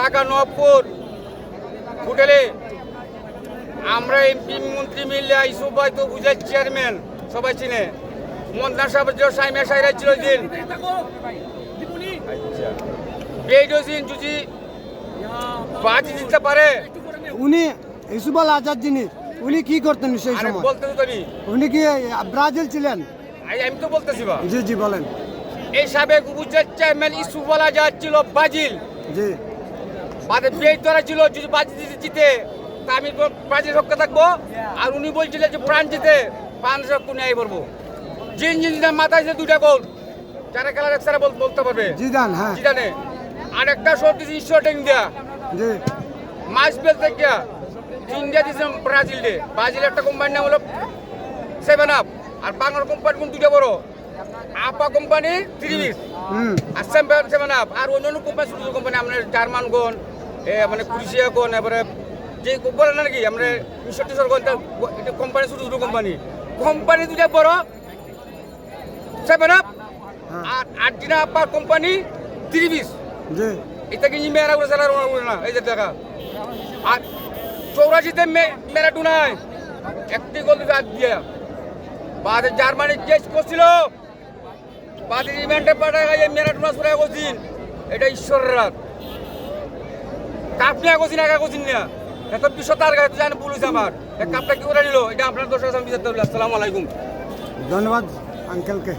টাকা নবপুর হোটেলে আমরা এমপি মন্ত্রী মিললে ইসুফ ভাই তো বুঝাই চেয়ারম্যান সবাই চিনে মন্ত্রী সাহেব সাইমা সাইরা ছিল দিন বেইডোজিন যদি বাজি দিতে পারে উনি ইসুফল আজাদ যিনি উনি কি করতেন সেই আরে সময়? বলতে তো তুমি উনি কি ব্রাজিল ছিলেন? আমি তো বলতেছি বা জি জি বলেন। এই সাবেক উপজেলা চেয়ারম্যান ইসুফ আল আজাদ ছিল ব্রাজিল জি বাদে বেই ধরা ছিল যদি বাজি দিতে জিতে তা আমি ব্রাজিল রক্ষা থাকবো আর উনি বলছিলেন যে প্রাণ জিতে 5 কোণে আই পড়বো জিন মাথায় যে দুটা গোল যারা খেলার একসারা বলতে পারবে জিদান, হ্যাঁ জিদানে আর একটা শট দিয়েছে ঈশ্বর ইন্ডিয়া জি মাছ বেল থেকে ইন্ডিয়া দিয়েছে ব্রাজিলে ব্রাজিলের একটা কোম্পানির নাম হলো 7 আপ আর বাংলার কোম্পানি কোন দুটো বড় আপা কোম্পানি 30 আর 7 আপ আর অন্যান্য কোম্পানি ছোট ছোট কোম্পানি আমরা জার্মান কোন মানে ক্রুশিয়া কোন এবারে যে বলে না নাকি আমরা ঈশ্বর কোন এটা কোম্পানি ছোট ছোট কোম্পানি দুটা বড় 7 আপ আর আর্জিনা আপা কোম্পানি 30 জি এটা কি মেয়েরা করে চালার না এই যে দেখা আর 84তে ম্যারাডোনায় একটি গোল দিতে আজ দিয়ে বাদে জার্মানি কেস করছিল বাদে রিমান্ডে পাঠায় গেছে ম্যারাডোনা সরে গেছেন এটা ঈশ্বরের রাত কাপ নিয়ে গেছেন একা গেছেন না এত বিশ্ব তার কাছে জানি পুলিশ আমার কাপটা কি করে নিল এটা আপনার দর্শক আমি বিচার আসসালামু আলাইকুম। ধন্যবাদ আঙ্কেলকে।